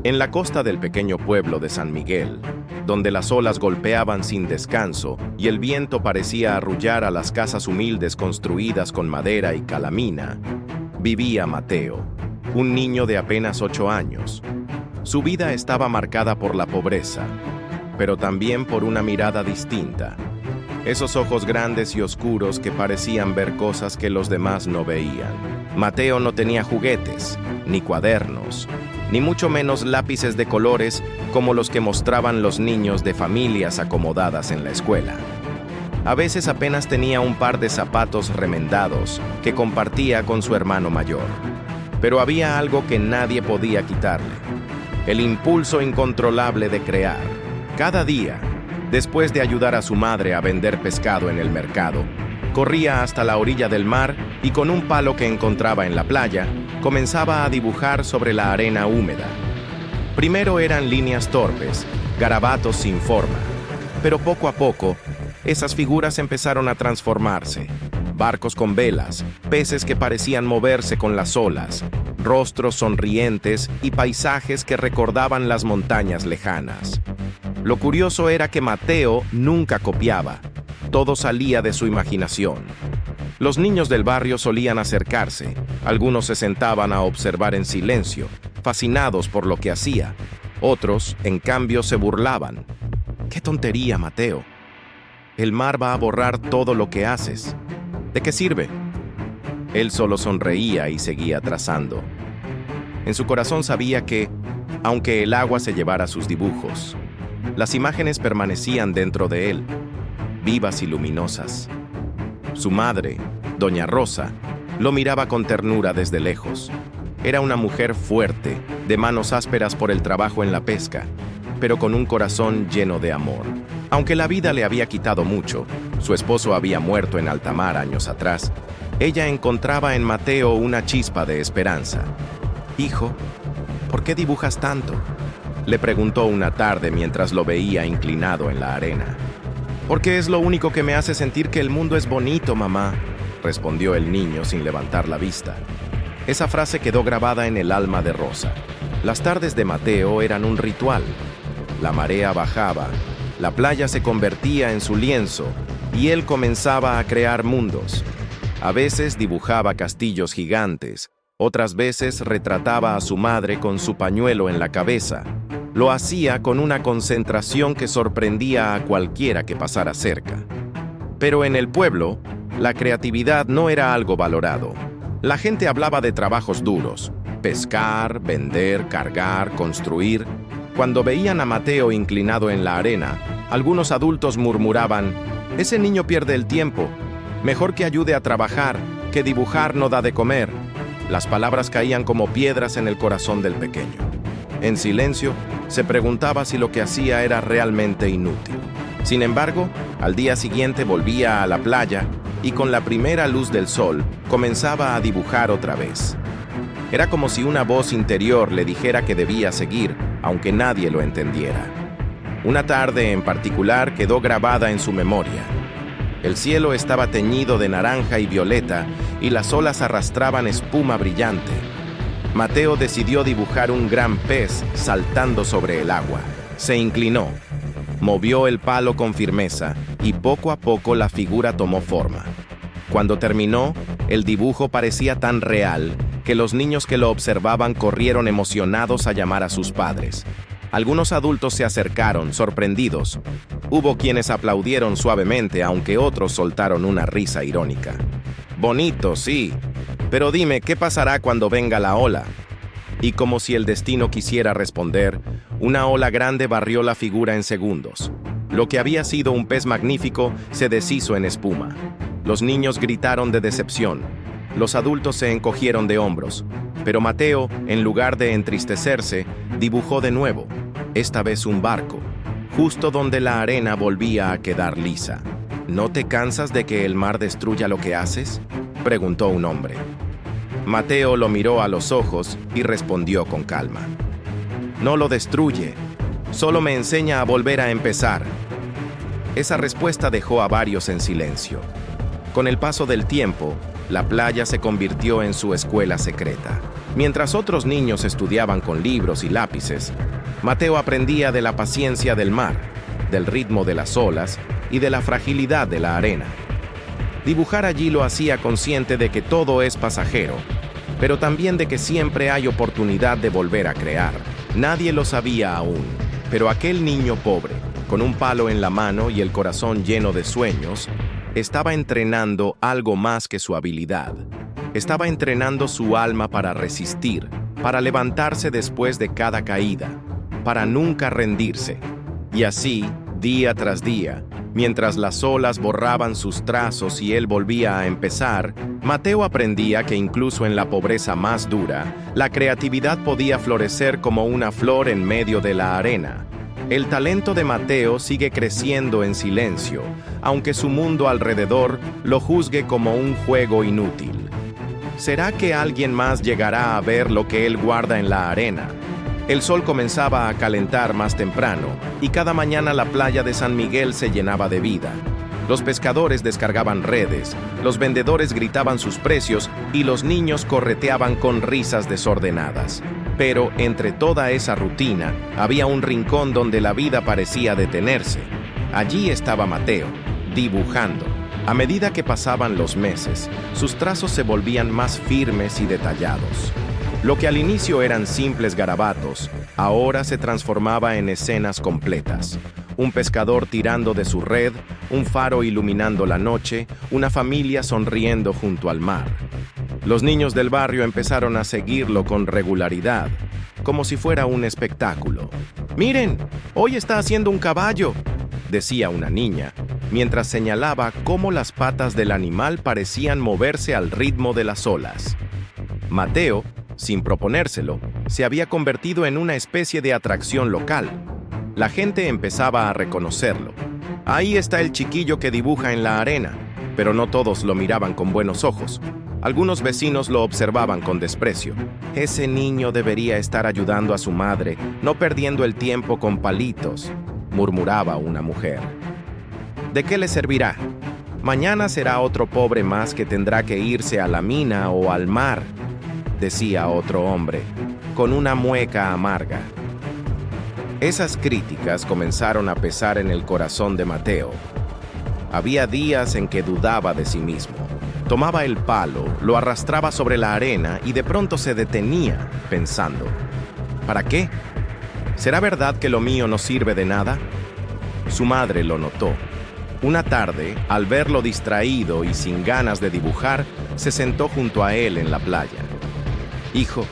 En la costa del pequeño pueblo de San Miguel, donde las olas golpeaban sin descanso y el viento parecía arrullar a las casas humildes construidas con madera y calamina, vivía Mateo, un niño de apenas 8 años. Su vida estaba marcada por la pobreza, pero también por una mirada distinta. Esos ojos grandes y oscuros que parecían ver cosas que los demás no veían. Mateo no tenía juguetes, ni cuadernos, ni mucho menos lápices de colores como los que mostraban los niños de familias acomodadas en la escuela. A veces apenas tenía un par de zapatos remendados que compartía con su hermano mayor. Pero había algo que nadie podía quitarle: el impulso incontrolable de crear. Cada día, después de ayudar a su madre a vender pescado en el mercado, corría hasta la orilla del mar y con un palo que encontraba en la playa, comenzaba a dibujar sobre la arena húmeda. Primero eran líneas torpes, garabatos sin forma, pero poco a poco, esas figuras empezaron a transformarse. Barcos con velas, peces que parecían moverse con las olas, rostros sonrientes y paisajes que recordaban las montañas lejanas. Lo curioso era que Mateo nunca copiaba, todo salía de su imaginación. Los niños del barrio solían acercarse, algunos se sentaban a observar en silencio, fascinados por lo que hacía. Otros, en cambio, se burlaban. ¡Qué tontería, Mateo! El mar va a borrar todo lo que haces. ¿De qué sirve? Él solo sonreía y seguía trazando. En su corazón sabía que, aunque el agua se llevara sus dibujos, las imágenes permanecían dentro de él, vivas y luminosas. Su madre, doña Rosa, lo miraba con ternura desde lejos. Era una mujer fuerte, de manos ásperas por el trabajo en la pesca, pero con un corazón lleno de amor. Aunque la vida le había quitado mucho, su esposo había muerto en alta mar años atrás, ella encontraba en Mateo una chispa de esperanza. «Hijo, ¿por qué dibujas tanto?», le preguntó una tarde mientras lo veía inclinado en la arena. «Porque es lo único que me hace sentir que el mundo es bonito, mamá», respondió el niño sin levantar la vista. Esa frase quedó grabada en el alma de Rosa. Las tardes de Mateo eran un ritual. La marea bajaba, la playa se convertía en su lienzo y él comenzaba a crear mundos. A veces dibujaba castillos gigantes, otras veces retrataba a su madre con su pañuelo en la cabeza. Lo hacía con una concentración que sorprendía a cualquiera que pasara cerca. Pero en el pueblo, la creatividad no era algo valorado. La gente hablaba de trabajos duros: pescar, vender, cargar, construir. Cuando veían a Mateo inclinado en la arena, algunos adultos murmuraban: «Ese niño pierde el tiempo. Mejor que ayude a trabajar, que dibujar no da de comer». Las palabras caían como piedras en el corazón del pequeño. En silencio, se preguntaba si lo que hacía era realmente inútil. Sin embargo, al día siguiente volvía a la playa y con la primera luz del sol comenzaba a dibujar otra vez. Era como si una voz interior le dijera que debía seguir, aunque nadie lo entendiera. Una tarde en particular quedó grabada en su memoria. El cielo estaba teñido de naranja y violeta y las olas arrastraban espuma brillante. Mateo decidió dibujar un gran pez saltando sobre el agua. Se inclinó, movió el palo con firmeza y poco a poco la figura tomó forma. Cuando terminó, el dibujo parecía tan real que los niños que lo observaban corrieron emocionados a llamar a sus padres. Algunos adultos se acercaron, sorprendidos. Hubo quienes aplaudieron suavemente, aunque otros soltaron una risa irónica. «Bonito, sí, pero dime, ¿qué pasará cuando venga la ola?». Y como si el destino quisiera responder, una ola grande barrió la figura en segundos. Lo que había sido un pez magnífico se deshizo en espuma. Los niños gritaron de decepción. Los adultos se encogieron de hombros. Pero Mateo, en lugar de entristecerse, dibujó de nuevo, esta vez un barco, justo donde la arena volvía a quedar lisa. «¿No te cansas de que el mar destruya lo que haces?», preguntó un hombre. Mateo lo miró a los ojos y respondió con calma: «No lo destruye, solo me enseña a volver a empezar». Esa respuesta dejó a varios en silencio. Con el paso del tiempo, la playa se convirtió en su escuela secreta. Mientras otros niños estudiaban con libros y lápices, Mateo aprendía de la paciencia del mar, del ritmo de las olas y de la fragilidad de la arena. Dibujar allí lo hacía consciente de que todo es pasajero, pero también de que siempre hay oportunidad de volver a crear. Nadie lo sabía aún, pero aquel niño pobre, con un palo en la mano y el corazón lleno de sueños, estaba entrenando algo más que su habilidad. Estaba entrenando su alma para resistir, para levantarse después de cada caída, para nunca rendirse. Y así, día tras día, mientras las olas borraban sus trazos y él volvía a empezar, Mateo aprendía que incluso en la pobreza más dura, la creatividad podía florecer como una flor en medio de la arena. El talento de Mateo sigue creciendo en silencio, aunque su mundo alrededor lo juzgue como un juego inútil. ¿Será que alguien más llegará a ver lo que él guarda en la arena? El sol comenzaba a calentar más temprano, y cada mañana la playa de San Miguel se llenaba de vida. Los pescadores descargaban redes, los vendedores gritaban sus precios y los niños correteaban con risas desordenadas. Pero entre toda esa rutina, había un rincón donde la vida parecía detenerse. Allí estaba Mateo, dibujando. A medida que pasaban los meses, sus trazos se volvían más firmes y detallados. Lo que al inicio eran simples garabatos, ahora se transformaba en escenas completas. Un pescador tirando de su red, un faro iluminando la noche, una familia sonriendo junto al mar. Los niños del barrio empezaron a seguirlo con regularidad, como si fuera un espectáculo. «¡Miren! ¡Hoy está haciendo un caballo!», decía una niña, mientras señalaba cómo las patas del animal parecían moverse al ritmo de las olas. Mateo, sin proponérselo, se había convertido en una especie de atracción local. La gente empezaba a reconocerlo. Ahí está el chiquillo que dibuja en la arena, pero no todos lo miraban con buenos ojos. Algunos vecinos lo observaban con desprecio. Ese niño debería estar ayudando a su madre, no perdiendo el tiempo con palitos, murmuraba una mujer. ¿De qué le servirá? Mañana será otro pobre más que tendrá que irse a la mina o al mar, decía otro hombre, con una mueca amarga. Esas críticas comenzaron a pesar en el corazón de Mateo. Había días en que dudaba de sí mismo. Tomaba el palo, lo arrastraba sobre la arena y de pronto se detenía, pensando, ¿para qué? ¿Será verdad que lo mío no sirve de nada? Su madre lo notó. Una tarde, al verlo distraído y sin ganas de dibujar, se sentó junto a él en la playa. «Hijo,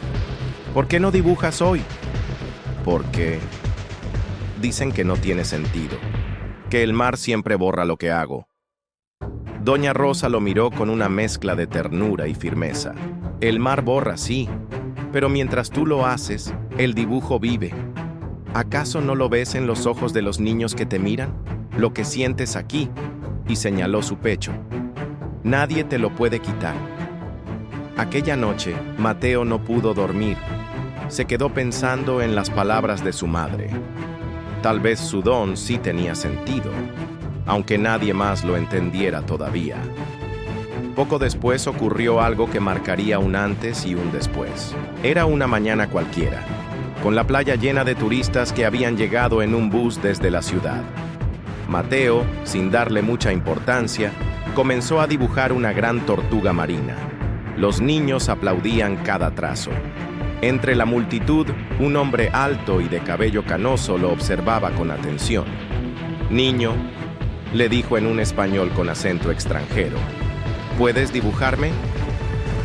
¿por qué no dibujas hoy?» «Porque dicen que no tiene sentido, que el mar siempre borra lo que hago». Doña Rosa lo miró con una mezcla de ternura y firmeza. «El mar borra, sí, pero mientras tú lo haces, el dibujo vive. ¿Acaso no lo ves en los ojos de los niños que te miran? Lo que sientes aquí», y señaló su pecho. «Nadie te lo puede quitar». Aquella noche, Mateo no pudo dormir. Se quedó pensando en las palabras de su madre. Tal vez su don sí tenía sentido, aunque nadie más lo entendiera todavía. Poco después ocurrió algo que marcaría un antes y un después. Era una mañana cualquiera, con la playa llena de turistas que habían llegado en un bus desde la ciudad. Mateo, sin darle mucha importancia, comenzó a dibujar una gran tortuga marina. Los niños aplaudían cada trazo. Entre la multitud, un hombre alto y de cabello canoso lo observaba con atención. «Niño», le dijo en un español con acento extranjero, «¿puedes dibujarme?»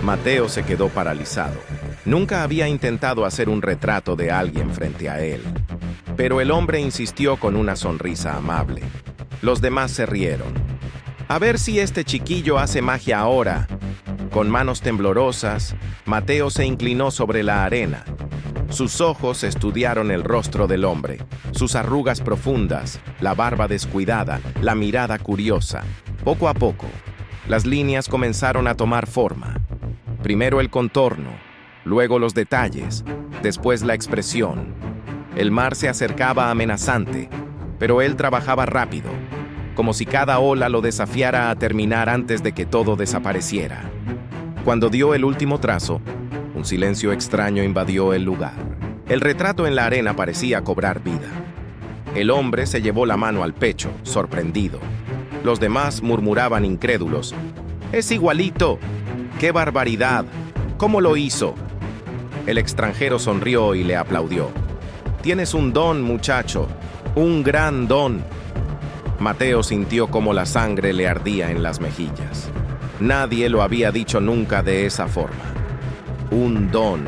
Mateo se quedó paralizado. Nunca había intentado hacer un retrato de alguien frente a él. Pero el hombre insistió con una sonrisa amable. Los demás se rieron. «A ver si este chiquillo hace magia ahora». Con manos temblorosas, Mateo se inclinó sobre la arena. Sus ojos estudiaron el rostro del hombre, sus arrugas profundas, la barba descuidada, la mirada curiosa. Poco a poco, las líneas comenzaron a tomar forma. Primero el contorno, luego los detalles, después la expresión. El mar se acercaba amenazante, pero él trabajaba rápido, como si cada ola lo desafiara a terminar antes de que todo desapareciera. Cuando dio el último trazo, Un silencio extraño invadió el lugar. El retrato en la arena parecía cobrar vida. El hombre se llevó la mano al pecho, sorprendido. Los demás murmuraban incrédulos. ¡Es igualito! ¡Qué barbaridad! ¿Cómo lo hizo? El extranjero sonrió y le aplaudió. Tienes un don, muchacho, un gran don. Mateo sintió como la sangre le ardía en las mejillas. Nadie lo había dicho nunca de esa forma. Un don.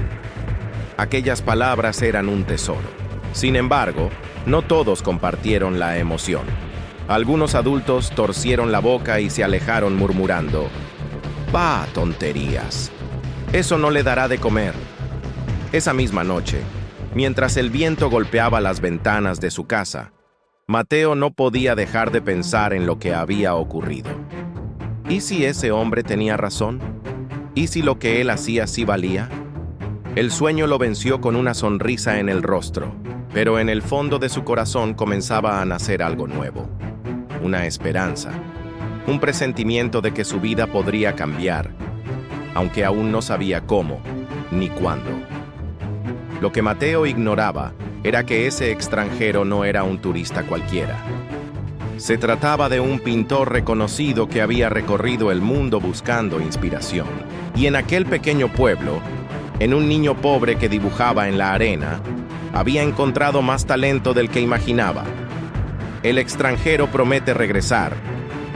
Aquellas palabras eran un tesoro. Sin embargo, no todos compartieron la emoción. Algunos adultos torcieron la boca y se alejaron murmurando: «Bah, tonterías. Eso no le dará de comer». Esa misma noche, mientras el viento golpeaba las ventanas de su casa, Mateo no podía dejar de pensar en lo que había ocurrido. ¿Y si ese hombre tenía razón? ¿Y si lo que él hacía sí valía? El sueño lo venció con una sonrisa en el rostro, pero en el fondo de su corazón comenzaba a nacer algo nuevo. Una esperanza, un presentimiento de que su vida podría cambiar, aunque aún no sabía cómo ni cuándo. Lo que Mateo ignoraba era que ese extranjero no era un turista cualquiera. Se trataba de un pintor reconocido que había recorrido el mundo buscando inspiración. Y en aquel pequeño pueblo, en un niño pobre que dibujaba en la arena, había encontrado más talento del que imaginaba. El extranjero promete regresar,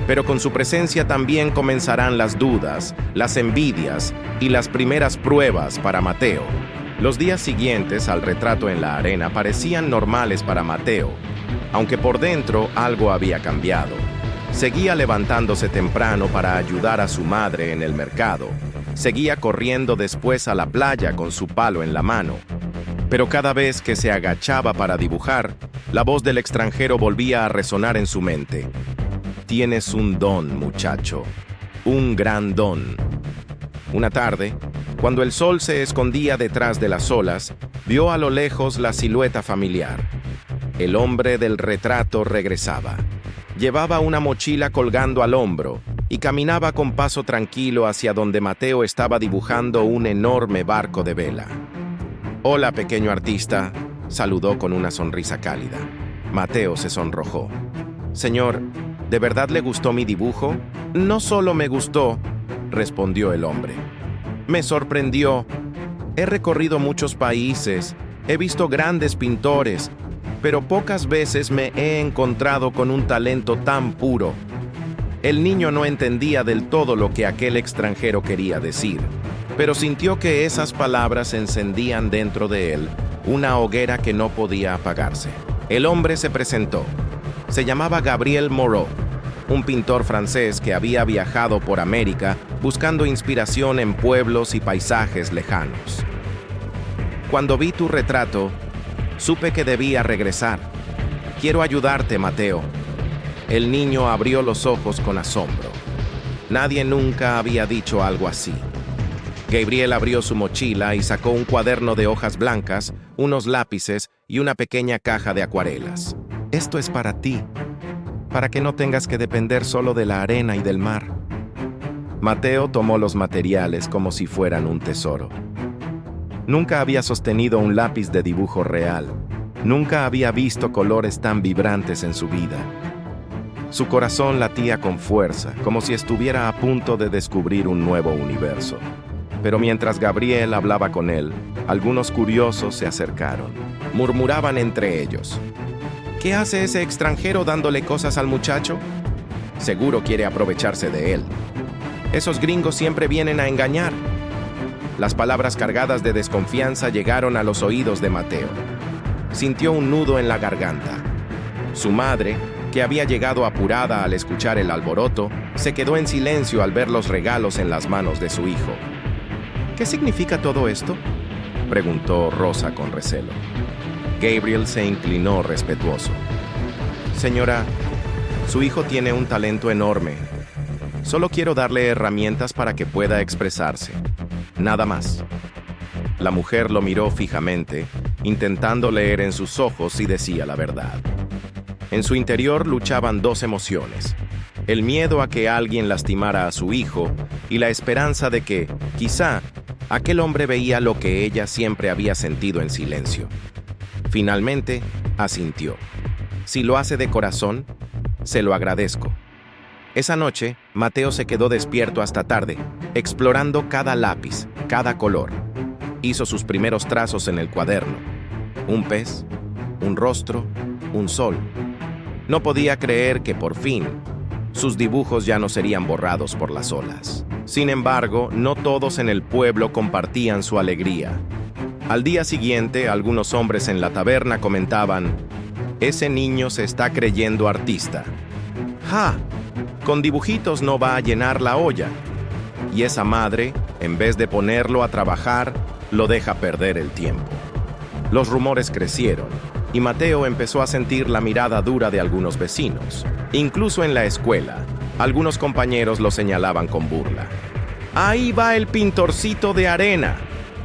pero con su presencia también comenzarán las dudas, las envidias y las primeras pruebas para Mateo. Los días siguientes al retrato en la arena parecían normales para Mateo, aunque por dentro algo había cambiado. Seguía levantándose temprano para ayudar a su madre en el mercado. Seguía corriendo después a la playa con su palo en la mano. Pero cada vez que se agachaba para dibujar, la voz del extranjero volvía a resonar en su mente. Tienes un don, muchacho. Un gran don. Una tarde, cuando el sol se escondía detrás de las olas, vio a lo lejos la silueta familiar. El hombre del retrato regresaba. Llevaba una mochila colgando al hombro y caminaba con paso tranquilo hacia donde Mateo estaba dibujando un enorme barco de vela. «Hola, pequeño artista», saludó con una sonrisa cálida. Mateo se sonrojó. «Señor, ¿de verdad le gustó mi dibujo?» «No solo me gustó», respondió el hombre. «Me sorprendió. He recorrido muchos países, he visto grandes pintores, pero pocas veces me he encontrado con un talento tan puro». El niño no entendía del todo lo que aquel extranjero quería decir, pero sintió que esas palabras encendían dentro de él una hoguera que no podía apagarse. El hombre se presentó. Se llamaba Gabriel Moreau, un pintor francés que había viajado por América buscando inspiración en pueblos y paisajes lejanos. «Cuando vi tu retrato, supe que debía regresar. Quiero ayudarte, Mateo». El niño abrió los ojos con asombro. Nadie nunca había dicho algo así. Gabriel abrió su mochila y sacó un cuaderno de hojas blancas, unos lápices y una pequeña caja de acuarelas. «Esto es para ti, para que no tengas que depender solo de la arena y del mar». Mateo tomó los materiales como si fueran un tesoro. Nunca había sostenido un lápiz de dibujo real. Nunca había visto colores tan vibrantes en su vida. Su corazón latía con fuerza, como si estuviera a punto de descubrir un nuevo universo. Pero mientras Gabriel hablaba con él, algunos curiosos se acercaron. Murmuraban entre ellos: «¿Qué hace ese extranjero dándole cosas al muchacho? Seguro quiere aprovecharse de él. Esos gringos siempre vienen a engañar». Las palabras cargadas de desconfianza llegaron a los oídos de Mateo. Sintió un nudo en la garganta. Su madre, que había llegado apurada al escuchar el alboroto, se quedó en silencio al ver los regalos en las manos de su hijo. «¿Qué significa todo esto?», preguntó Rosa con recelo. Gabriel se inclinó respetuoso. «Señora, su hijo tiene un talento enorme. Solo quiero darle herramientas para que pueda expresarse. Nada más». La mujer lo miró fijamente, intentando leer en sus ojos si decía la verdad. En su interior luchaban dos emociones: el miedo a que alguien lastimara a su hijo y la esperanza de que, quizá, Aquel hombre veía lo que ella siempre había sentido en silencio. Finalmente, asintió. Si lo hace de corazón, se lo agradezco. Esa noche, Mateo se quedó despierto hasta tarde, explorando cada lápiz, cada color. Hizo sus primeros trazos en el cuaderno. Un pez, un rostro, un sol. No podía creer que por fin sus dibujos ya no serían borrados por las olas. Sin embargo, no todos en el pueblo compartían su alegría. Al día siguiente, algunos hombres en la taberna comentaban: «Ese niño se está creyendo artista. ¡Ja! Con dibujitos no va a llenar la olla». Y esa madre, en vez de ponerlo a trabajar, lo deja perder el tiempo. Los rumores crecieron, y Mateo empezó a sentir la mirada dura de algunos vecinos. Incluso en la escuela, algunos compañeros lo señalaban con burla. «Ahí va el pintorcito de arena».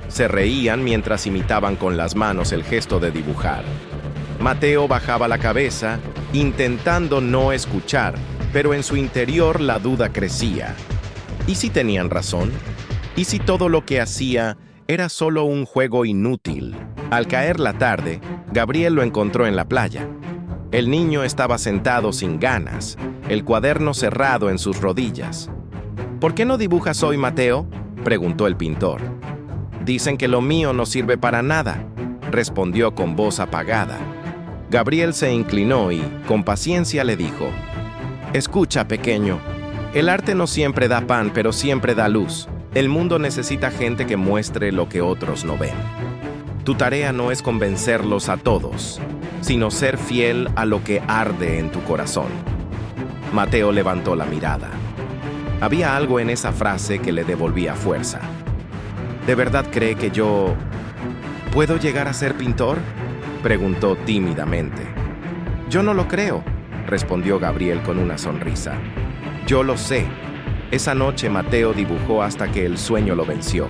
Se reían mientras imitaban con las manos el gesto de dibujar. Mateo bajaba la cabeza, intentando no escuchar, pero en su interior la duda crecía. ¿Y si tenían razón? ¿Y si todo lo que hacía era solo un juego inútil? Al caer la tarde, Gabriel lo encontró en la playa. El niño estaba sentado sin ganas, el cuaderno cerrado en sus rodillas. «¿Por qué no dibujas hoy, Mateo?», preguntó el pintor. «Dicen que lo mío no sirve para nada», respondió con voz apagada. Gabriel se inclinó y, con paciencia, le dijo: «Escucha, pequeño, el arte no siempre da pan, pero siempre da luz. El mundo necesita gente que muestre lo que otros no ven. Tu tarea no es convencerlos a todos, sino ser fiel a lo que arde en tu corazón». Mateo levantó la mirada. Había algo en esa frase que le devolvía fuerza. «¿De verdad cree que yo puedo llegar a ser pintor?», preguntó tímidamente. «Yo no lo creo», respondió Gabriel con una sonrisa. «Yo lo sé». Esa noche Mateo dibujó hasta que el sueño lo venció.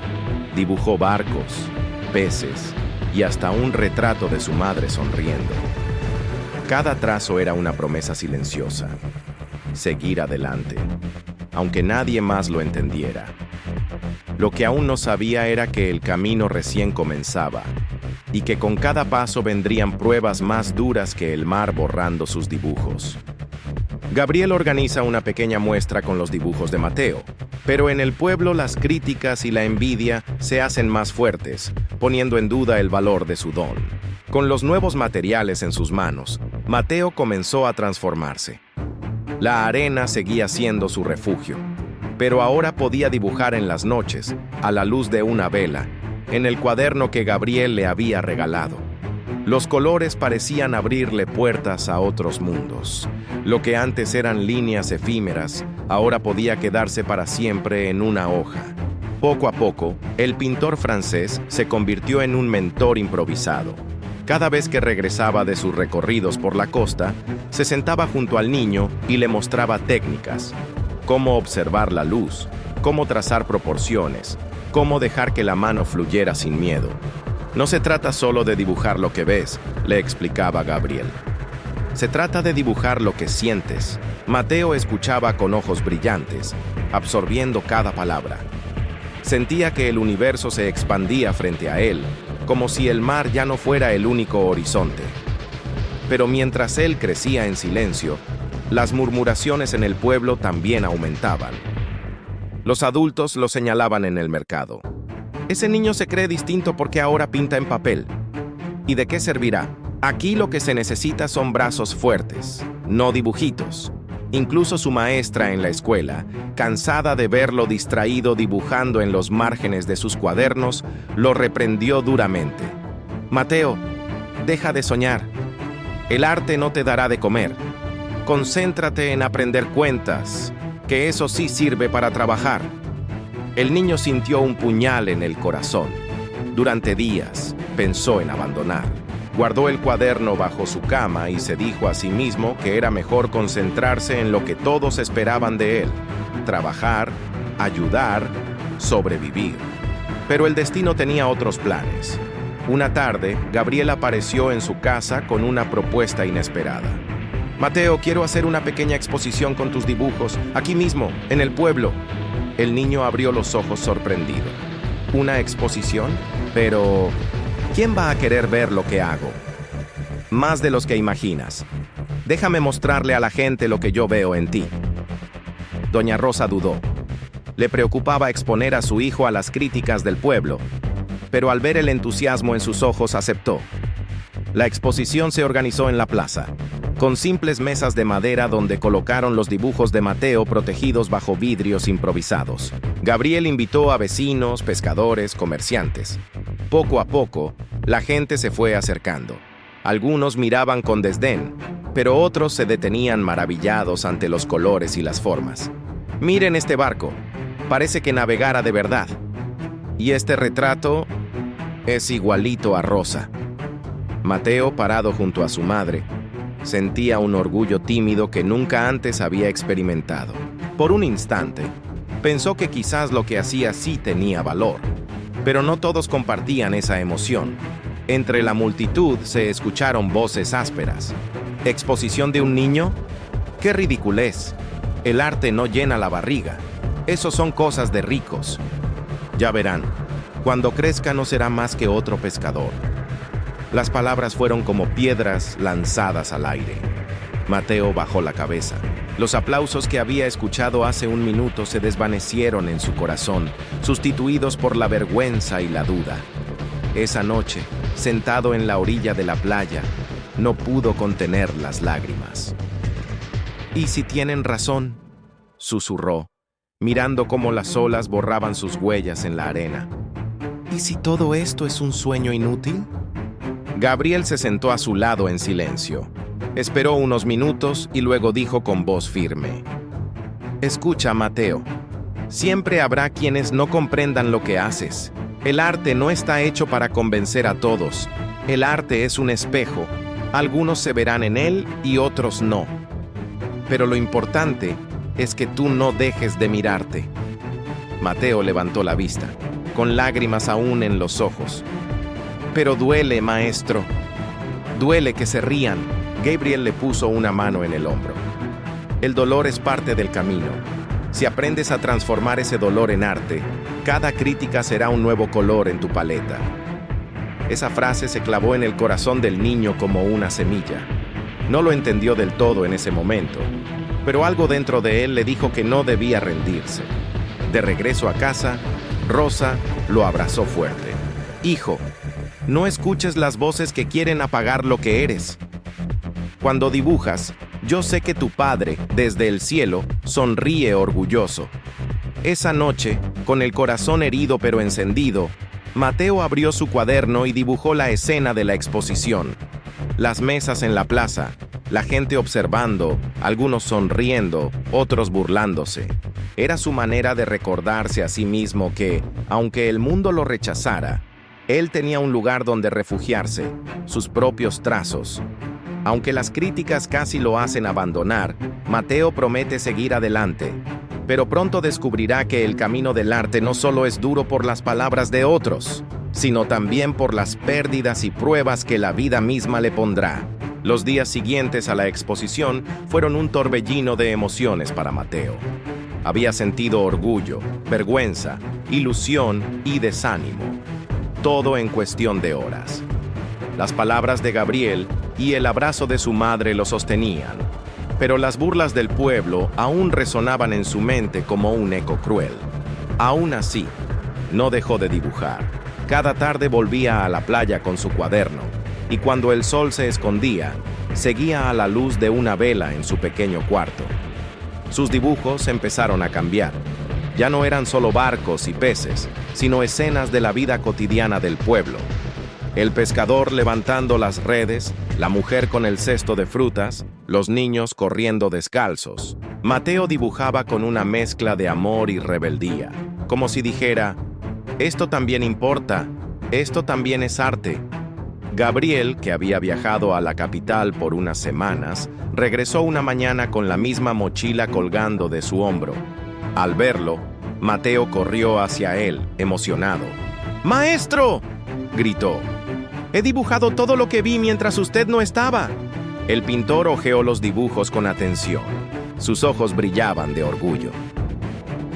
Dibujó barcos, peces y hasta un retrato de su madre sonriendo. Cada trazo era una promesa silenciosa: seguir adelante, aunque nadie más lo entendiera. Lo que aún no sabía era que el camino recién comenzaba y que con cada paso vendrían pruebas más duras que el mar borrando sus dibujos. Gabriel organiza una pequeña muestra con los dibujos de Mateo, pero en el pueblo las críticas y la envidia se hacen más fuertes, poniendo en duda el valor de su don. Con los nuevos materiales en sus manos, Mateo comenzó a transformarse. La arena seguía siendo su refugio, pero ahora podía dibujar en las noches, a la luz de una vela, en el cuaderno que Gabriel le había regalado. Los colores parecían abrirle puertas a otros mundos. Lo que antes eran líneas efímeras, ahora podía quedarse para siempre en una hoja. Poco a poco, el pintor francés se convirtió en un mentor improvisado. Cada vez que regresaba de sus recorridos por la costa, se sentaba junto al niño y le mostraba técnicas: cómo observar la luz, cómo trazar proporciones, cómo dejar que la mano fluyera sin miedo. «No se trata solo de dibujar lo que ves», le explicaba Gabriel. «Se trata de dibujar lo que sientes». Mateo escuchaba con ojos brillantes, absorbiendo cada palabra. Sentía que el universo se expandía frente a él, como si el mar ya no fuera el único horizonte. Pero mientras él crecía en silencio, las murmuraciones en el pueblo también aumentaban. Los adultos lo señalaban en el mercado. «Ese niño se cree distinto porque ahora pinta en papel. ¿Y de qué servirá? Aquí lo que se necesita son brazos fuertes, no dibujitos». Incluso su maestra en la escuela, cansada de verlo distraído dibujando en los márgenes de sus cuadernos, lo reprendió duramente. «Mateo, deja de soñar. El arte no te dará de comer. Concéntrate en aprender cuentas, que eso sí sirve para trabajar». El niño sintió un puñal en el corazón. Durante días pensó en abandonar. Guardó el cuaderno bajo su cama y se dijo a sí mismo que era mejor concentrarse en lo que todos esperaban de él: trabajar, ayudar, sobrevivir. Pero el destino tenía otros planes. Una tarde, Gabriel apareció en su casa con una propuesta inesperada. «Mateo, quiero hacer una pequeña exposición con tus dibujos, aquí mismo, en el pueblo». El niño abrió los ojos sorprendido. ¿Una exposición? Pero, ¿quién va a querer ver lo que hago? Más de los que imaginas. Déjame mostrarle a la gente lo que yo veo en ti. Doña Rosa dudó. Le preocupaba exponer a su hijo a las críticas del pueblo, pero al ver el entusiasmo en sus ojos aceptó. La exposición se organizó en la plaza, con simples mesas de madera donde colocaron los dibujos de Mateo protegidos bajo vidrios improvisados. Gabriel invitó a vecinos, pescadores, comerciantes. Poco a poco, la gente se fue acercando. Algunos miraban con desdén, pero otros se detenían maravillados ante los colores y las formas. «Miren este barco, parece que navegara de verdad. Y este retrato es igualito a Rosa». Mateo, parado junto a su madre, sentía un orgullo tímido que nunca antes había experimentado. Por un instante, pensó que quizás lo que hacía sí tenía valor, pero no todos compartían esa emoción. Entre la multitud se escucharon voces ásperas. ¿Exposición de un niño? ¡Qué ridiculez! El arte no llena la barriga. Eso son cosas de ricos. Ya verán, cuando crezca no será más que otro pescador. Las palabras fueron como piedras lanzadas al aire. Mateo bajó la cabeza. Los aplausos que había escuchado hace un minuto se desvanecieron en su corazón, sustituidos por la vergüenza y la duda. Esa noche, sentado en la orilla de la playa, no pudo contener las lágrimas. «¿Y si tienen razón?», susurró, mirando cómo las olas borraban sus huellas en la arena. «¿Y si todo esto es un sueño inútil?». Gabriel se sentó a su lado en silencio. Esperó unos minutos y luego dijo con voz firme: «Escucha, Mateo. Siempre habrá quienes no comprendan lo que haces. El arte no está hecho para convencer a todos. El arte es un espejo. Algunos se verán en él y otros no. Pero lo importante es que tú no dejes de mirarte». Mateo levantó la vista, con lágrimas aún en los ojos. «Pero duele, maestro. Duele que se rían». Gabriel le puso una mano en el hombro. «El dolor es parte del camino. Si aprendes a transformar ese dolor en arte, cada crítica será un nuevo color en tu paleta». Esa frase se clavó en el corazón del niño como una semilla. No lo entendió del todo en ese momento, pero algo dentro de él le dijo que no debía rendirse. De regreso a casa, Rosa lo abrazó fuerte. «Hijo, no escuches las voces que quieren apagar lo que eres. Cuando dibujas, yo sé que tu padre, desde el cielo, sonríe orgulloso». Esa noche, con el corazón herido pero encendido, Mateo abrió su cuaderno y dibujó la escena de la exposición. Las mesas en la plaza, la gente observando, algunos sonriendo, otros burlándose. Era su manera de recordarse a sí mismo que, aunque el mundo lo rechazara, él tenía un lugar donde refugiarse, sus propios trazos. Aunque las críticas casi lo hacen abandonar, Mateo promete seguir adelante, pero pronto descubrirá que el camino del arte no solo es duro por las palabras de otros, sino también por las pérdidas y pruebas que la vida misma le pondrá. Los días siguientes a la exposición fueron un torbellino de emociones para Mateo. Había sentido orgullo, vergüenza, ilusión y desánimo. Todo en cuestión de horas. Las palabras de Gabriel y el abrazo de su madre lo sostenían, pero las burlas del pueblo aún resonaban en su mente como un eco cruel. Aún así, no dejó de dibujar. Cada tarde volvía a la playa con su cuaderno, y cuando el sol se escondía, seguía a la luz de una vela en su pequeño cuarto. Sus dibujos empezaron a cambiar. Ya no eran solo barcos y peces, sino escenas de la vida cotidiana del pueblo. El pescador levantando las redes, la mujer con el cesto de frutas, los niños corriendo descalzos. Mateo dibujaba con una mezcla de amor y rebeldía, como si dijera: «Esto también importa, esto también es arte». Gabriel, que había viajado a la capital por unas semanas, regresó una mañana con la misma mochila colgando de su hombro. Al verlo, Mateo corrió hacia él, emocionado. «¡Maestro!», gritó. «He dibujado todo lo que vi mientras usted no estaba». El pintor hojeó los dibujos con atención. Sus ojos brillaban de orgullo.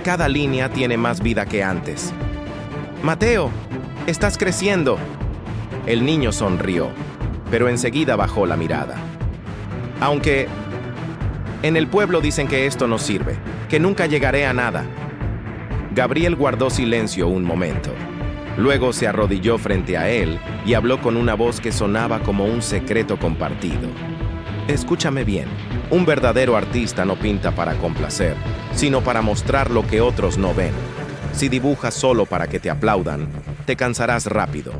«Cada línea tiene más vida que antes. Mateo, estás creciendo. El niño sonrió, pero enseguida bajó la mirada. Aunque en el pueblo dicen que esto no sirve, que nunca llegaré a nada. Gabriel guardó silencio un momento. Luego se arrodilló frente a él y habló con una voz que sonaba como un secreto compartido. Escúchame bien, un verdadero artista no pinta para complacer, sino para mostrar lo que otros no ven. Si dibujas solo para que te aplaudan, te cansarás rápido.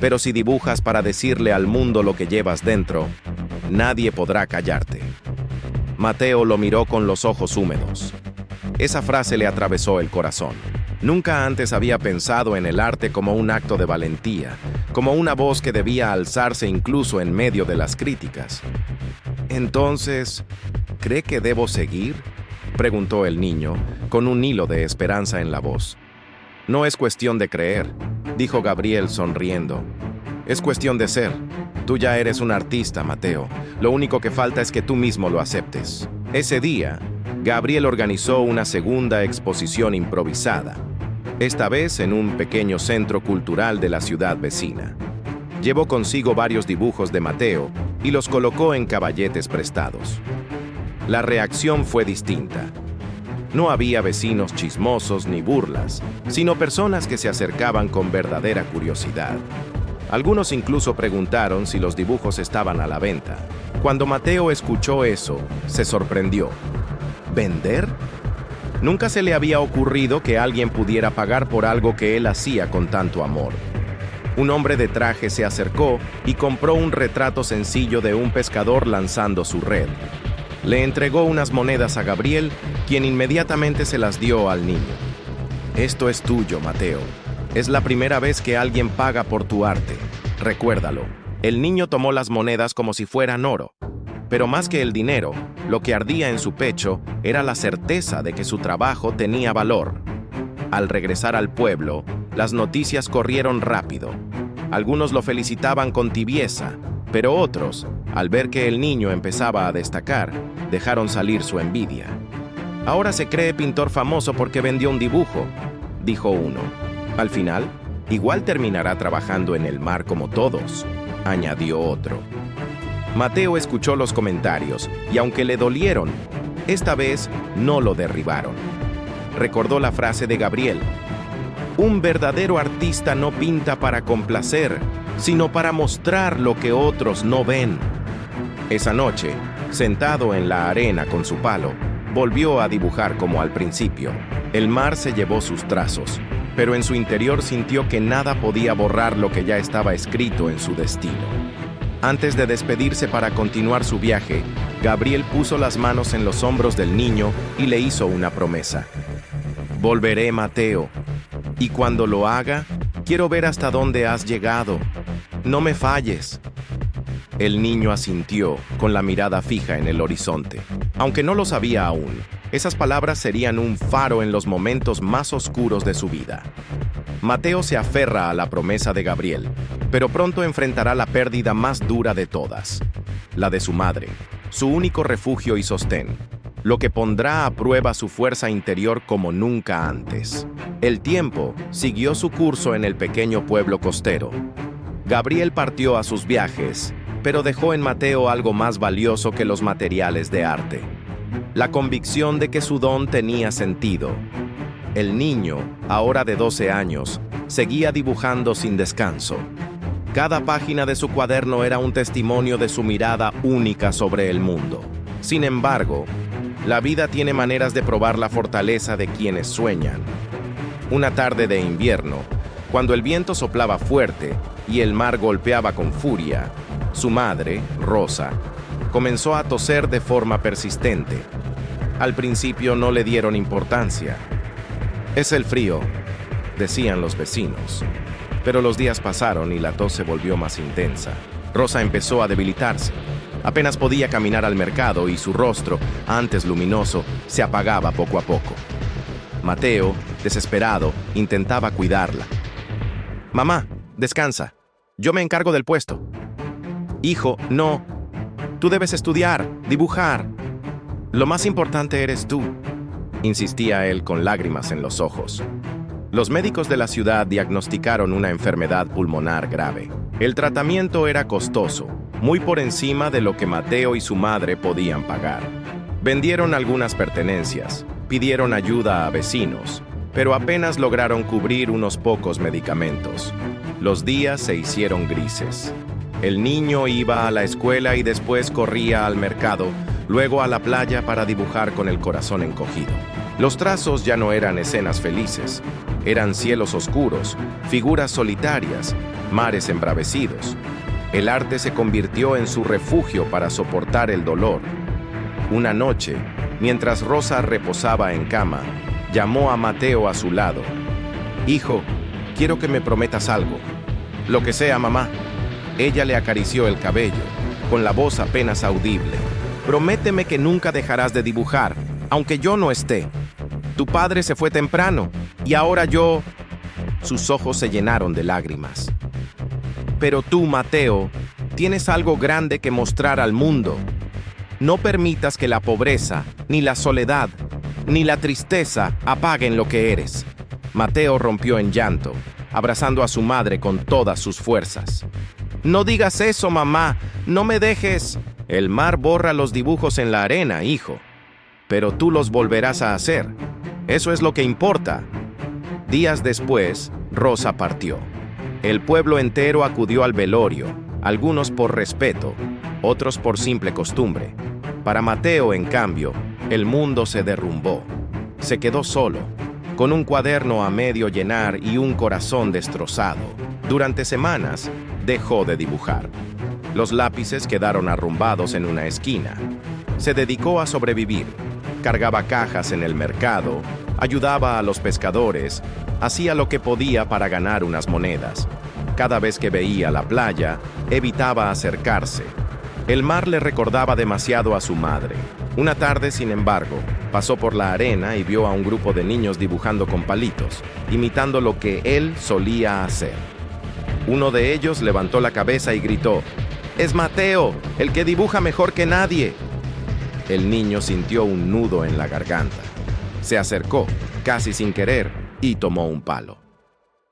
Pero si dibujas para decirle al mundo lo que llevas dentro, nadie podrá callarte. Mateo lo miró con los ojos húmedos. Esa frase le atravesó el corazón. Nunca antes había pensado en el arte como un acto de valentía, como una voz que debía alzarse incluso en medio de las críticas. Entonces, ¿cree que debo seguir?, preguntó el niño, con un hilo de esperanza en la voz. No es cuestión de creer, dijo Gabriel sonriendo. Es cuestión de ser. Tú ya eres un artista, Mateo. Lo único que falta es que tú mismo lo aceptes. Ese día, Gabriel organizó una segunda exposición improvisada, esta vez en un pequeño centro cultural de la ciudad vecina. Llevó consigo varios dibujos de Mateo y los colocó en caballetes prestados. La reacción fue distinta. No había vecinos chismosos ni burlas, sino personas que se acercaban con verdadera curiosidad. Algunos incluso preguntaron si los dibujos estaban a la venta. Cuando Mateo escuchó eso, se sorprendió. ¿Vender? Nunca se le había ocurrido que alguien pudiera pagar por algo que él hacía con tanto amor. Un hombre de traje se acercó y compró un retrato sencillo de un pescador lanzando su red. Le entregó unas monedas a Gabriel, quien inmediatamente se las dio al niño. Esto es tuyo, Mateo. Es la primera vez que alguien paga por tu arte. Recuérdalo. El niño tomó las monedas como si fueran oro. Pero más que el dinero, lo que ardía en su pecho era la certeza de que su trabajo tenía valor. Al regresar al pueblo, las noticias corrieron rápido. Algunos lo felicitaban con tibieza, pero otros, al ver que el niño empezaba a destacar, dejaron salir su envidia. Ahora se cree pintor famoso porque vendió un dibujo, dijo uno. Al final, igual terminará trabajando en el mar como todos, añadió otro. Mateo escuchó los comentarios y aunque le dolieron, esta vez no lo derribaron. Recordó la frase de Gabriel: un verdadero artista no pinta para complacer, sino para mostrar lo que otros no ven. Esa noche, sentado en la arena con su palo, volvió a dibujar como al principio. El mar se llevó sus trazos, pero en su interior sintió que nada podía borrar lo que ya estaba escrito en su destino. Antes de despedirse para continuar su viaje, Gabriel puso las manos en los hombros del niño y le hizo una promesa. Volveré, Mateo, y cuando lo haga, quiero ver hasta dónde has llegado. No me falles. El niño asintió, con la mirada fija en el horizonte. Aunque no lo sabía aún, esas palabras serían un faro en los momentos más oscuros de su vida. Mateo se aferra a la promesa de Gabriel, pero pronto enfrentará la pérdida más dura de todas, la de su madre, su único refugio y sostén, lo que pondrá a prueba su fuerza interior como nunca antes. El tiempo siguió su curso en el pequeño pueblo costero. Gabriel partió a sus viajes, pero dejó en Mateo algo más valioso que los materiales de arte: la convicción de que su don tenía sentido. El niño, ahora de 12 años, seguía dibujando sin descanso. Cada página de su cuaderno era un testimonio de su mirada única sobre el mundo. Sin embargo, la vida tiene maneras de probar la fortaleza de quienes sueñan. Una tarde de invierno, cuando el viento soplaba fuerte y el mar golpeaba con furia, su madre, Rosa, comenzó a toser de forma persistente. Al principio no le dieron importancia. «Es el frío», decían los vecinos. Pero los días pasaron y la tos se volvió más intensa. Rosa empezó a debilitarse. Apenas podía caminar al mercado y su rostro, antes luminoso, se apagaba poco a poco. Mateo, desesperado, intentaba cuidarla. «Mamá, descansa. Yo me encargo del puesto». «Hijo, no. Tú debes estudiar, dibujar. Lo más importante eres tú», insistía él con lágrimas en los ojos. Los médicos de la ciudad diagnosticaron una enfermedad pulmonar grave. El tratamiento era costoso, muy por encima de lo que Mateo y su madre podían pagar. Vendieron algunas pertenencias, pidieron ayuda a vecinos, pero apenas lograron cubrir unos pocos medicamentos. Los días se hicieron grises. El niño iba a la escuela y después corría al mercado, luego a la playa para dibujar con el corazón encogido. Los trazos ya no eran escenas felices, eran cielos oscuros, figuras solitarias, mares embravecidos. El arte se convirtió en su refugio para soportar el dolor. Una noche, mientras Rosa reposaba en cama, llamó a Mateo a su lado. «Hijo, quiero que me prometas algo». «Lo que sea, mamá». Ella le acarició el cabello, con la voz apenas audible. «Prométeme que nunca dejarás de dibujar, aunque yo no esté. Tu padre se fue temprano, y ahora yo...». Sus ojos se llenaron de lágrimas. «Pero tú, Mateo, tienes algo grande que mostrar al mundo. No permitas que la pobreza, ni la soledad, ni la tristeza apaguen lo que eres». Mateo rompió en llanto, abrazando a su madre con todas sus fuerzas. «No digas eso, mamá, no me dejes». «El mar borra los dibujos en la arena, hijo, pero tú los volverás a hacer. Eso es lo que importa». Días después, Rosa partió. El pueblo entero acudió al velorio, algunos por respeto, otros por simple costumbre. Para Mateo, en cambio, el mundo se derrumbó. Se quedó solo, con un cuaderno a medio llenar y un corazón destrozado. Durante semanas, dejó de dibujar. Los lápices quedaron arrumbados en una esquina. Se dedicó a sobrevivir. Cargaba cajas en el mercado, ayudaba a los pescadores, hacía lo que podía para ganar unas monedas. Cada vez que veía la playa, evitaba acercarse. El mar le recordaba demasiado a su madre. Una tarde, sin embargo, pasó por la arena y vio a un grupo de niños dibujando con palitos, imitando lo que él solía hacer. Uno de ellos levantó la cabeza y gritó: «¡Es Mateo, el que dibuja mejor que nadie!». El niño sintió un nudo en la garganta. Se acercó, casi sin querer, y tomó un palo.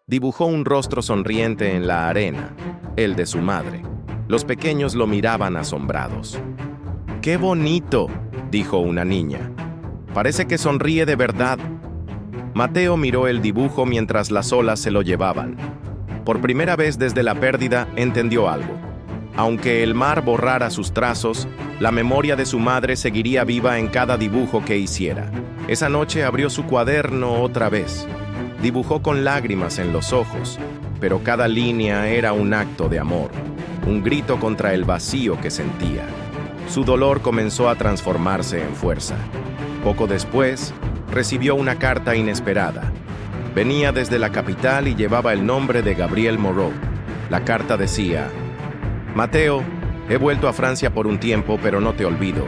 Dibujó un rostro sonriente en la arena, el de su madre. Los pequeños lo miraban asombrados. «¡Qué bonito!», dijo una niña. «Parece que sonríe de verdad». Mateo miró el dibujo mientras las olas se lo llevaban. Por primera vez desde la pérdida, entendió algo. Aunque el mar borrara sus trazos, la memoria de su madre seguiría viva en cada dibujo que hiciera. Esa noche abrió su cuaderno otra vez. Dibujó con lágrimas en los ojos, pero cada línea era un acto de amor, un grito contra el vacío que sentía. Su dolor comenzó a transformarse en fuerza. Poco después, recibió una carta inesperada. Venía desde la capital y llevaba el nombre de Gabriel Moreau. La carta decía: «Mateo, he vuelto a Francia por un tiempo, pero no te olvido.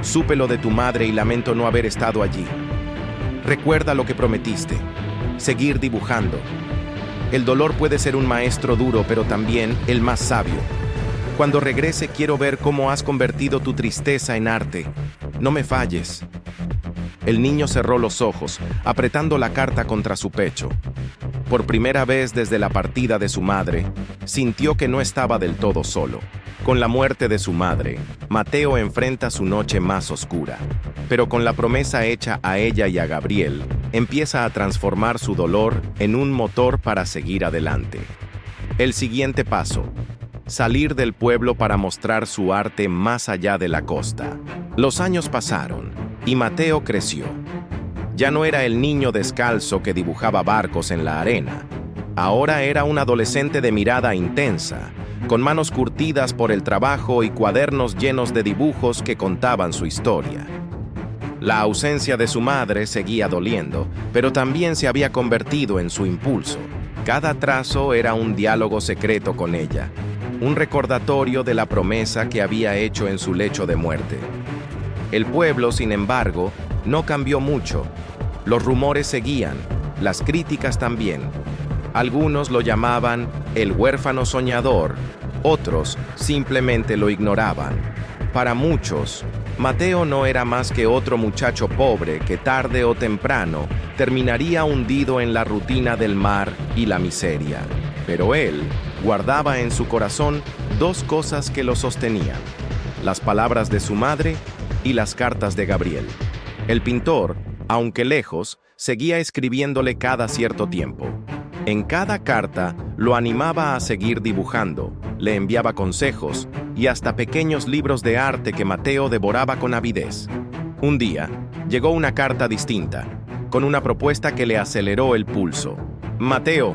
Supe lo de tu madre y lamento no haber estado allí. Recuerda lo que prometiste, seguir dibujando. El dolor puede ser un maestro duro, pero también el más sabio. Cuando regrese quiero ver cómo has convertido tu tristeza en arte. No me falles». El niño cerró los ojos, apretando la carta contra su pecho. Por primera vez desde la partida de su madre, sintió que no estaba del todo solo. Con la muerte de su madre, Mateo enfrenta su noche más oscura. Pero con la promesa hecha a ella y a Gabriel, empieza a transformar su dolor en un motor para seguir adelante. El siguiente paso: salir del pueblo para mostrar su arte más allá de la costa. Los años pasaron y Mateo creció. Ya no era el niño descalzo que dibujaba barcos en la arena. Ahora era un adolescente de mirada intensa, con manos curtidas por el trabajo y cuadernos llenos de dibujos que contaban su historia. La ausencia de su madre seguía doliendo, pero también se había convertido en su impulso. Cada trazo era un diálogo secreto con ella, un recordatorio de la promesa que había hecho en su lecho de muerte. El pueblo, sin embargo, no cambió mucho. Los rumores seguían, las críticas también. Algunos lo llamaban el huérfano soñador, otros simplemente lo ignoraban. Para muchos, Mateo no era más que otro muchacho pobre que tarde o temprano terminaría hundido en la rutina del mar y la miseria. Pero él guardaba en su corazón dos cosas que lo sostenían: las palabras de su madre y las cartas de Gabriel. El pintor, aunque lejos, seguía escribiéndole cada cierto tiempo. En cada carta lo animaba a seguir dibujando, le enviaba consejos y hasta pequeños libros de arte que Mateo devoraba con avidez. Un día, llegó una carta distinta, con una propuesta que le aceleró el pulso. «Mateo,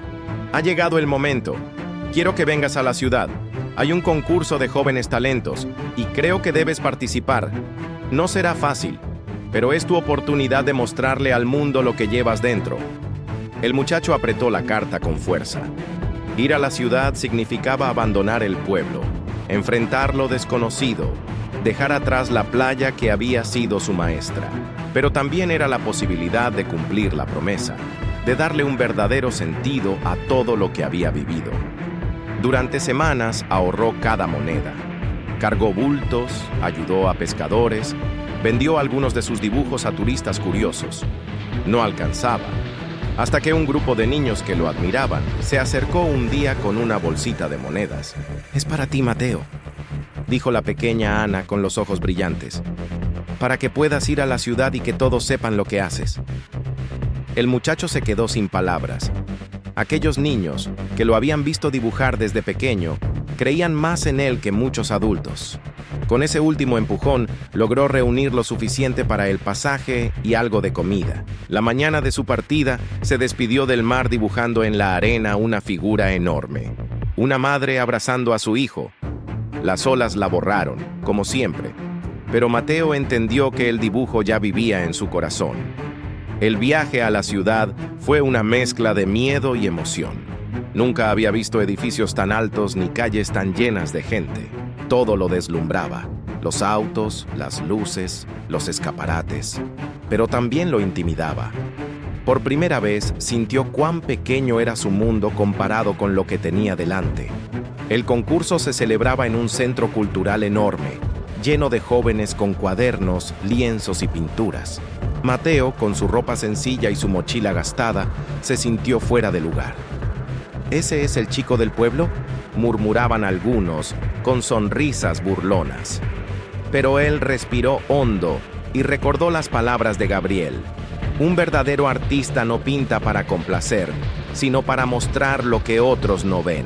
ha llegado el momento. Quiero que vengas a la ciudad. Hay un concurso de jóvenes talentos y creo que debes participar. No será fácil, pero es tu oportunidad de mostrarle al mundo lo que llevas dentro». El muchacho apretó la carta con fuerza. Ir a la ciudad significaba abandonar el pueblo, enfrentar lo desconocido, dejar atrás la playa que había sido su maestra. Pero también era la posibilidad de cumplir la promesa, de darle un verdadero sentido a todo lo que había vivido. Durante semanas ahorró cada moneda. Cargó bultos, ayudó a pescadores, vendió algunos de sus dibujos a turistas curiosos. No alcanzaba, hasta que un grupo de niños que lo admiraban se acercó un día con una bolsita de monedas. «Es para ti, Mateo», dijo la pequeña Ana con los ojos brillantes, «para que puedas ir a la ciudad y que todos sepan lo que haces». El muchacho se quedó sin palabras. Aquellos niños, que lo habían visto dibujar desde pequeño, creían más en él que muchos adultos. Con ese último empujón, logró reunir lo suficiente para el pasaje y algo de comida. La mañana de su partida, se despidió del mar dibujando en la arena una figura enorme. Una madre abrazando a su hijo. Las olas la borraron, como siempre, pero Mateo entendió que el dibujo ya vivía en su corazón. El viaje a la ciudad fue una mezcla de miedo y emoción. Nunca había visto edificios tan altos ni calles tan llenas de gente. Todo lo deslumbraba: los autos, las luces, los escaparates. Pero también lo intimidaba. Por primera vez sintió cuán pequeño era su mundo comparado con lo que tenía delante. El concurso se celebraba en un centro cultural enorme, lleno de jóvenes con cuadernos, lienzos y pinturas. Mateo, con su ropa sencilla y su mochila gastada, se sintió fuera de lugar. «¿Ese es el chico del pueblo?», murmuraban algunos, con sonrisas burlonas. Pero él respiró hondo y recordó las palabras de Gabriel: «Un verdadero artista no pinta para complacer, sino para mostrar lo que otros no ven».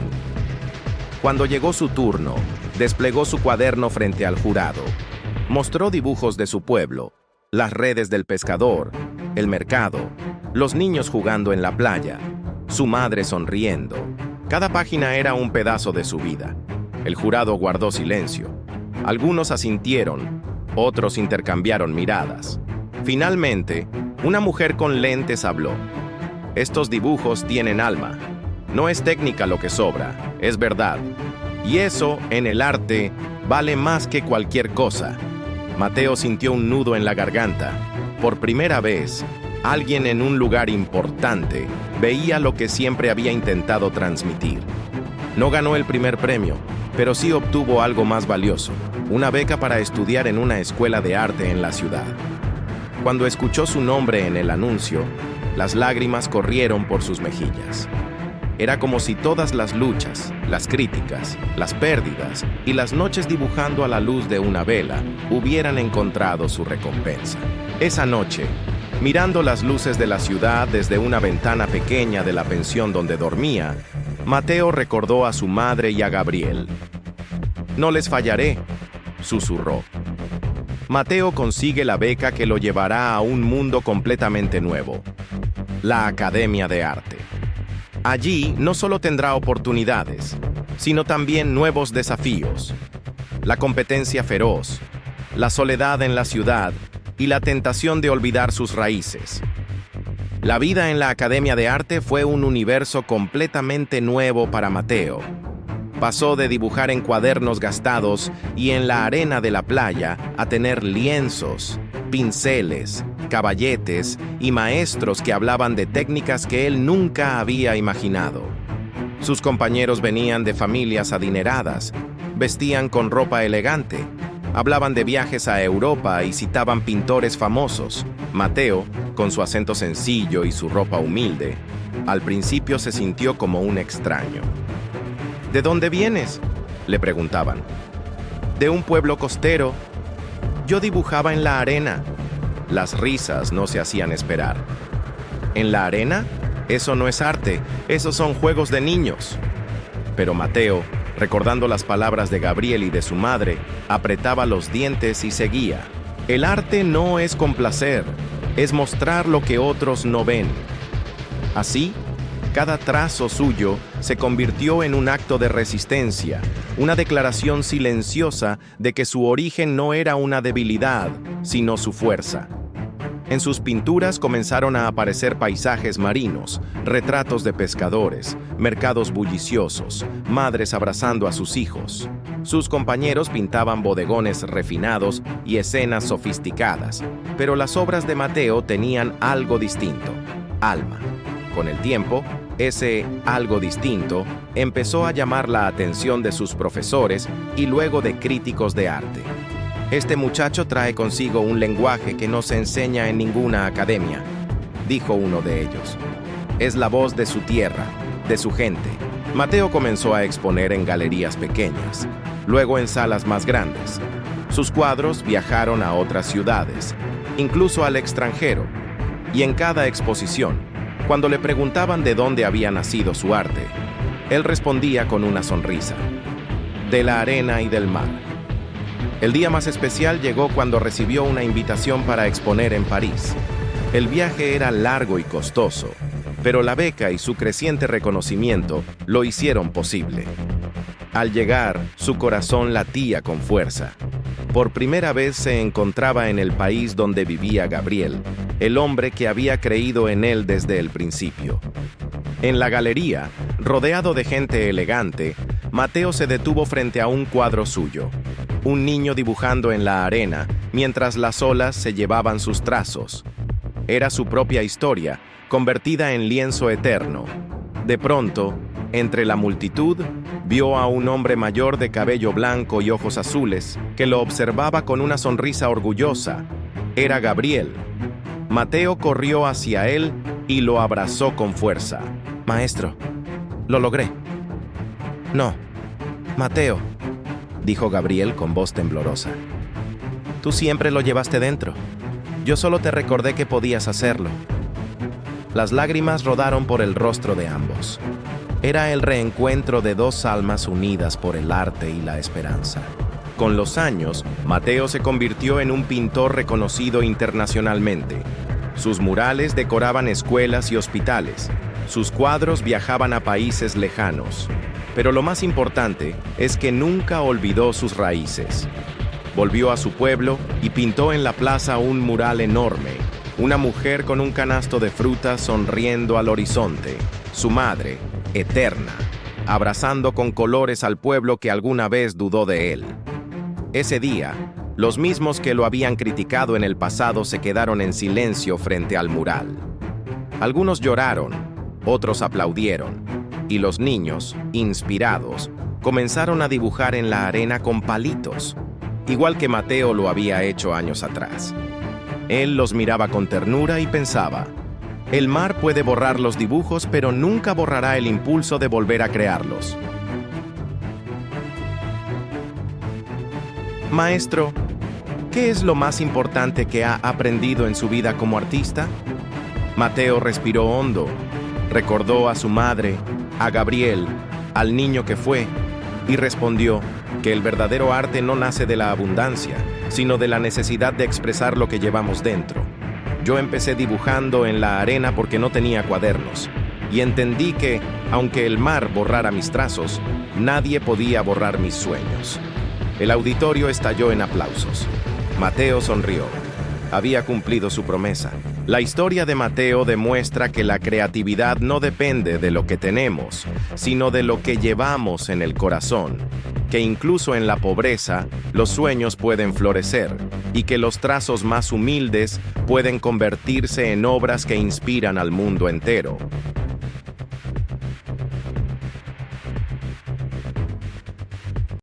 Cuando llegó su turno, desplegó su cuaderno frente al jurado. Mostró dibujos de su pueblo: las redes del pescador, el mercado, los niños jugando en la playa, su madre sonriendo. Cada página era un pedazo de su vida. El jurado guardó silencio. Algunos asintieron, otros intercambiaron miradas. Finalmente, una mujer con lentes habló: «Estos dibujos tienen alma. No es técnica lo que sobra, es verdad. Y eso, en el arte, vale más que cualquier cosa». Mateo sintió un nudo en la garganta. Por primera vez, alguien en un lugar importante veía lo que siempre había intentado transmitir. No ganó el primer premio, pero sí obtuvo algo más valioso: una beca para estudiar en una escuela de arte en la ciudad. Cuando escuchó su nombre en el anuncio, las lágrimas corrieron por sus mejillas. Era como si todas las luchas, las críticas, las pérdidas y las noches dibujando a la luz de una vela hubieran encontrado su recompensa. Esa noche, mirando las luces de la ciudad desde una ventana pequeña de la pensión donde dormía, Mateo recordó a su madre y a Gabriel. «No les fallaré», susurró. Mateo consigue la beca que lo llevará a un mundo completamente nuevo: la Academia de Arte. Allí no solo tendrá oportunidades, sino también nuevos desafíos: la competencia feroz, la soledad en la ciudad y la tentación de olvidar sus raíces. La vida en la Academia de Arte fue un universo completamente nuevo para Mateo. Pasó de dibujar en cuadernos gastados y en la arena de la playa a tener lienzos, pinceles, caballetes y maestros que hablaban de técnicas que él nunca había imaginado. Sus compañeros venían de familias adineradas, vestían con ropa elegante, hablaban de viajes a Europa y citaban pintores famosos. Mateo, Con su acento sencillo y su ropa humilde, al principio se sintió como un extraño. ¿De dónde vienes?, le preguntaban. De un pueblo costero. Yo dibujaba en la arena. Las risas no se hacían esperar. ¿En la arena? Eso no es arte, esos son juegos de niños. Pero Mateo, recordando las palabras de Gabriel y de su madre, apretaba los dientes y seguía. El arte no es complacer, es mostrar lo que otros no ven. Así, cada trazo suyo se convirtió en un acto de resistencia, una declaración silenciosa de que su origen no era una debilidad, sino su fuerza. En sus pinturas comenzaron a aparecer paisajes marinos, retratos de pescadores, mercados bulliciosos, madres abrazando a sus hijos. Sus compañeros pintaban bodegones refinados y escenas sofisticadas, pero las obras de Mateo tenían algo distinto: alma. Con el tiempo, ese algo distinto empezó a llamar la atención de sus profesores y luego de críticos de arte. Este muchacho trae consigo un lenguaje que no se enseña en ninguna academia, dijo uno de ellos. Es la voz de su tierra, de su gente. Mateo comenzó a exponer en galerías pequeñas, luego en salas más grandes. Sus cuadros viajaron a otras ciudades, incluso al extranjero, y en cada exposición, cuando le preguntaban de dónde había nacido su arte, él respondía con una sonrisa: de la arena y del mar. El día más especial llegó cuando recibió una invitación para exponer en París. El viaje era largo y costoso, pero la beca y su creciente reconocimiento lo hicieron posible. Al llegar, su corazón latía con fuerza. Por primera vez se encontraba en el país donde vivía Gabriel, el hombre que había creído en él desde el principio. En la galería, rodeado de gente elegante, Mateo se detuvo frente a un cuadro suyo. Un niño dibujando en la arena, mientras las olas se llevaban sus trazos. Era su propia historia, convertida en lienzo eterno. De pronto, entre la multitud, vio a un hombre mayor de cabello blanco y ojos azules, que lo observaba con una sonrisa orgullosa. Era Gabriel. Mateo corrió hacia él y lo abrazó con fuerza. «Maestro, lo logré». «No, Mateo», dijo Gabriel con voz temblorosa. «Tú siempre lo llevaste dentro. Yo solo te recordé que podías hacerlo». Las lágrimas rodaron por el rostro de ambos. Era el reencuentro de dos almas unidas por el arte y la esperanza. Con los años, Mateo se convirtió en un pintor reconocido internacionalmente. Sus murales decoraban escuelas y hospitales. Sus cuadros viajaban a países lejanos. Pero lo más importante es que nunca olvidó sus raíces. Volvió a su pueblo y pintó en la plaza un mural enorme, una mujer con un canasto de frutas sonriendo al horizonte, su madre, eterna, abrazando con colores al pueblo que alguna vez dudó de él. Ese día, los mismos que lo habían criticado en el pasado se quedaron en silencio frente al mural. Algunos lloraron, otros aplaudieron, y los niños, inspirados, comenzaron a dibujar en la arena con palitos, igual que Mateo lo había hecho años atrás. Él los miraba con ternura y pensaba: el mar puede borrar los dibujos, pero nunca borrará el impulso de volver a crearlos. Maestro, ¿qué es lo más importante que ha aprendido en su vida como artista? Mateo respiró hondo, recordó a su madre, a Gabriel, al niño que fue, y respondió que el verdadero arte no nace de la abundancia, sino de la necesidad de expresar lo que llevamos dentro. Yo empecé dibujando en la arena porque no tenía cuadernos, y entendí que, aunque el mar borrara mis trazos, nadie podía borrar mis sueños. El auditorio estalló en aplausos. Mateo sonrió. Había cumplido su promesa. La historia de Mateo demuestra que la creatividad no depende de lo que tenemos, sino de lo que llevamos en el corazón, que incluso en la pobreza, los sueños pueden florecer, y que los trazos más humildes pueden convertirse en obras que inspiran al mundo entero.